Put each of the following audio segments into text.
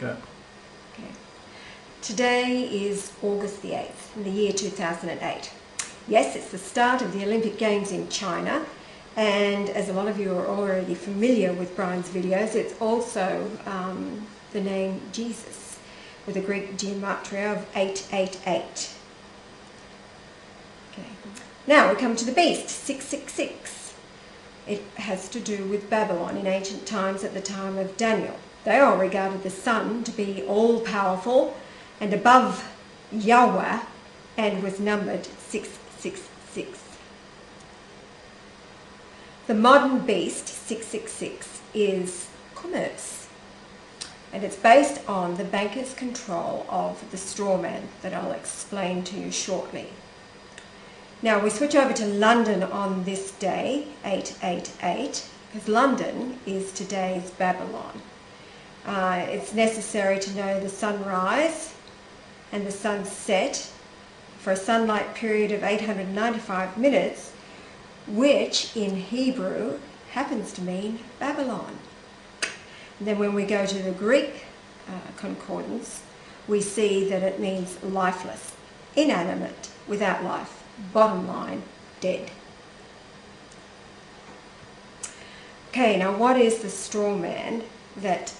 Go. Okay. Today is August the 8th in the year 2008. Yes, it's the start of the Olympic Games in China, and as a lot of you are already familiar with Brian's videos, it's also the name Jesus with a Greek gematria of 888. Okay. Now we come to the beast, 666. It has to do with Babylon in ancient times at the time of Daniel. They all regarded the sun to be all-powerful and above Yahweh, and was numbered 666. The modern beast, 666, is commerce, and it's based on the banker's control of the Strawman that I'll explain to you shortly. Now we switch over to London on this day, 888, because London is today's Babylon. It's necessary to know the sunrise and the sunset for a sunlight period of 895 minutes, which in Hebrew happens to mean Babylon. And then when we go to the Greek concordance, we see that it means lifeless, inanimate, without life, bottom line, dead. Okay, now what is the straw man that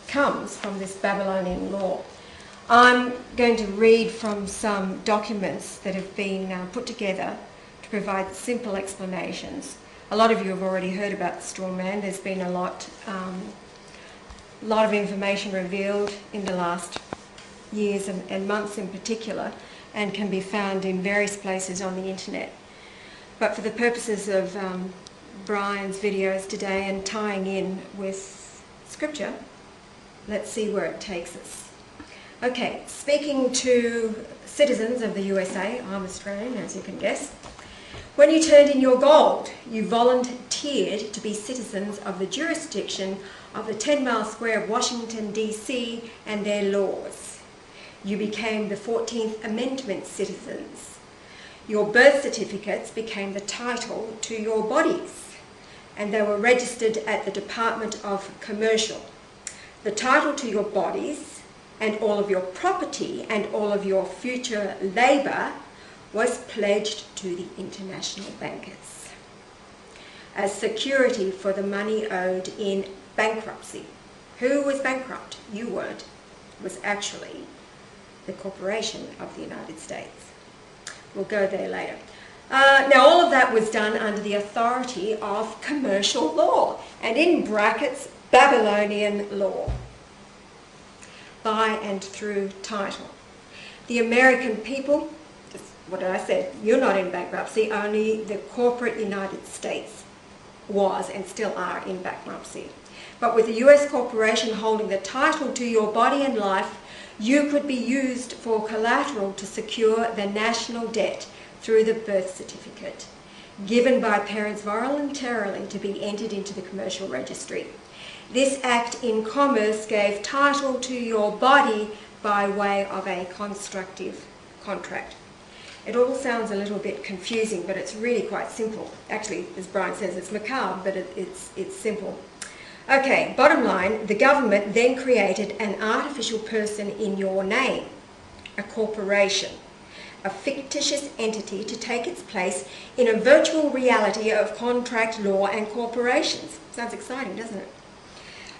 comes from this Babylonian law? I'm going to read from some documents that have been put together to provide simple explanations. A lot of you have already heard about the straw man. There's been a lot of information revealed in the last years and months in particular, and can be found in various places on the internet. But for the purposes of Brian's videos today and tying in with scripture, let's see where it takes us. Okay, speaking to citizens of the USA, I'm Australian as you can guess. When you turned in your gold, you volunteered to be citizens of the jurisdiction of the 10-mile square of Washington, D.C. and their laws. You became the 14th Amendment citizens. Your birth certificates became the title to your bodies, and they were registered at the Department of Commercial. The title to your bodies and all of your property and all of your future labour was pledged to the international bankers as security for the money owed in bankruptcy. Who was bankrupt? You weren't. It was actually the corporation of the United States. We'll go there later. Now all of that was done under the authority of commercial law, and in brackets, Babylonian law, by and through title. The American people, what I said, you're not in bankruptcy, only the corporate United States was and still are in bankruptcy. But with the US corporation holding the title to your body and life, you could be used for collateral to secure the national debt through the birth certificate, given by parents voluntarily to be entered into the commercial registry. This act in commerce gave title to your body by way of a constructive contract. It all sounds a little bit confusing, but it's really quite simple. Actually, as Brian says, it's macabre, but it's simple. Okay, bottom line, the government then created an artificial person in your name, a corporation, a fictitious entity to take its place in a virtual reality of contract law and corporations. Sounds exciting, doesn't it?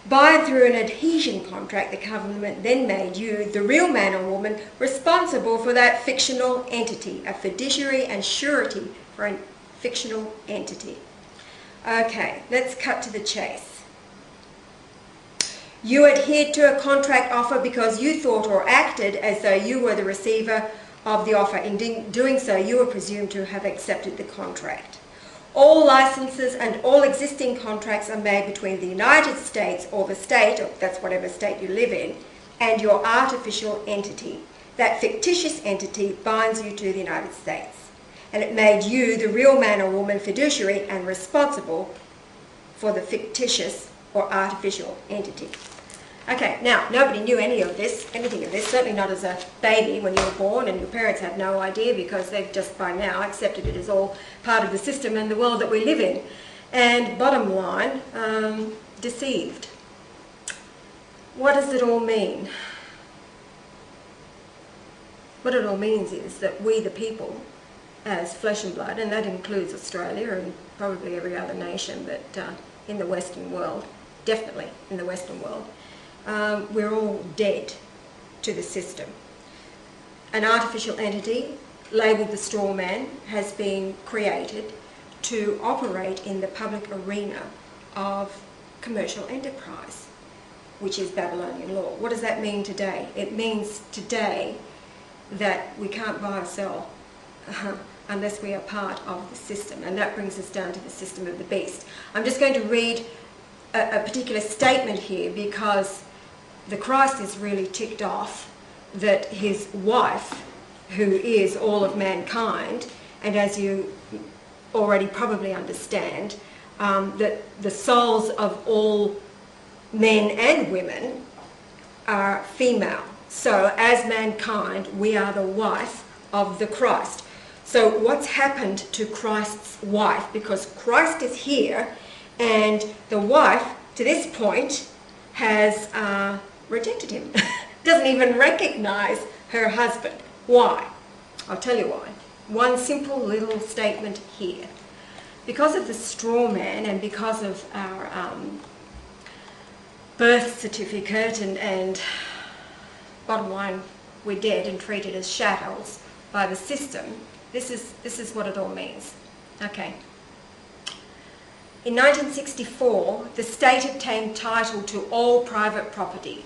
By and through an adhesion contract, the government then made you, the real man or woman, responsible for that fictional entity, a fiduciary and surety for a fictional entity. Okay, let's cut to the chase. You adhered to a contract offer because you thought or acted as though you were the receiver of the offer. In doing so, you were presumed to have accepted the contract. All licenses and all existing contracts are made between the United States or the state, or that's whatever state you live in, and your artificial entity. That fictitious entity binds you to the United States. And it made you the real man or woman fiduciary and responsible for the fictitious or artificial entity. Okay, now, nobody knew anything of this, certainly not as a baby when you were born, and your parents had no idea because they've just by now accepted it as all part of the system and the world that we live in. And bottom line, deceived. what does it all mean? What it all means is that we the people, as flesh and blood, and that includes Australia and probably every other nation, but in the Western world, definitely in the Western world, we're all dead to the system. An artificial entity labelled the Strawman has been created to operate in the public arena of commercial enterprise, which is Babylonian law. What does that mean today? It means today that we can't buy or sell unless we are part of the system, and that brings us down to the system of the beast. I'm just going to read a particular statement here because the Christ is really ticked off that his wife, who is all of mankind, and as you already probably understand, that the souls of all men and women are female. So as mankind, we are the wife of the Christ. So what's happened to Christ's wife? Because Christ is here, and the wife, to this point, has rejected him. Doesn't even recognize her husband. Why? I'll tell you why. One simple little statement here. Because of the Strawman and because of our birth certificate and bottom line, we're dead and treated as chattels by the system, this is what it all means. Okay. In 1964, the state obtained title to all private property.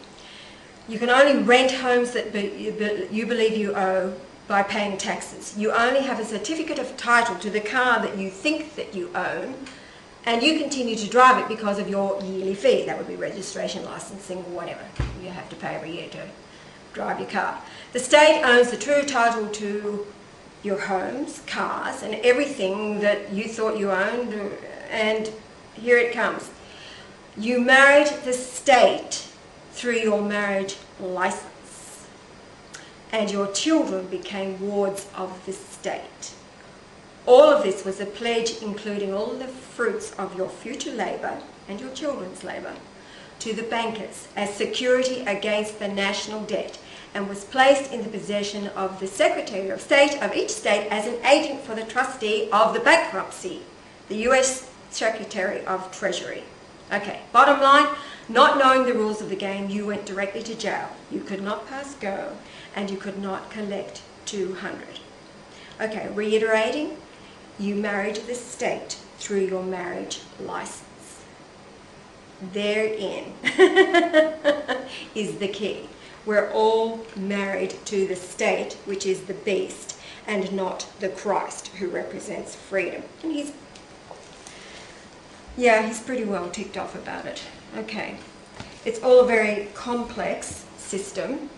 You can only rent homes that you believe you owe by paying taxes. You only have a certificate of title to the car that you think that you own, and you continue to drive it because of your yearly fee. That would be registration, licensing, or whatever you have to pay every year to drive your car. The state owns the true title to your homes, cars, and everything that you thought you owned, and here it comes. You married the state through your marriage license, and your children became wards of the state. All of this was a pledge including all the fruits of your future labour and your children's labour to the bankers as security against the national debt, and was placed in the possession of the Secretary of State of each state as an agent for the trustee of the bankruptcy, the US Secretary of Treasury. Okay, bottom line, not knowing the rules of the game, you went directly to jail. You could not pass go, and you could not collect 200. Okay, reiterating, you married the state through your marriage license. Therein is the key. We're all married to the state, which is the beast, and not the Christ, who represents freedom. And he's pretty well ticked off about it. Okay. It's all a very complex system,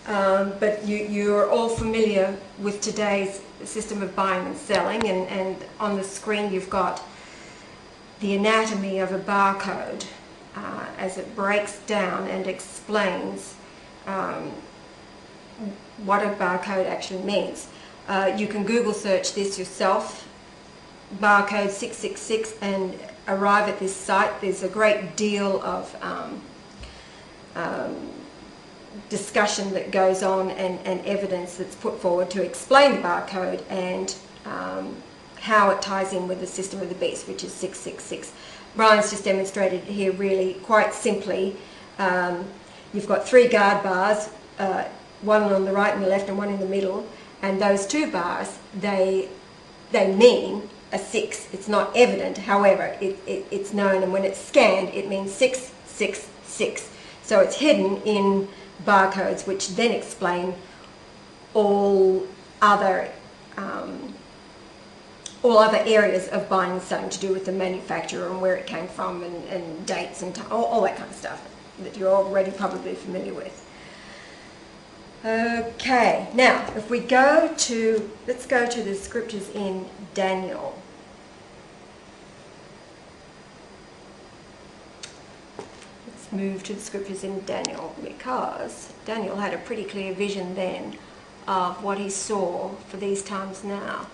but you're all familiar with today's system of buying and selling, and on the screen you've got the anatomy of a barcode as it breaks down and explains what a barcode actually means. You can Google search this yourself, barcode 666, and arrive at this site. There's a great deal of discussion that goes on and evidence that's put forward to explain the barcode and how it ties in with the system of the beast, which is 666. Brian's just demonstrated here really quite simply. You've got 3 guard bars, one on the right and the left and one in the middle, and those 2 bars, they mean a 6. It's not evident, however, it's known, and when it's scanned, it means 666. So it's hidden in barcodes, which then explain all other areas of buying and selling to do with the manufacturer and where it came from and dates and all that kind of stuff that you're already probably familiar with. Okay, now if we go to, let's go to the scriptures in Daniel. Let's move to the scriptures in Daniel, because Daniel had a pretty clear vision then of what he saw for these times now.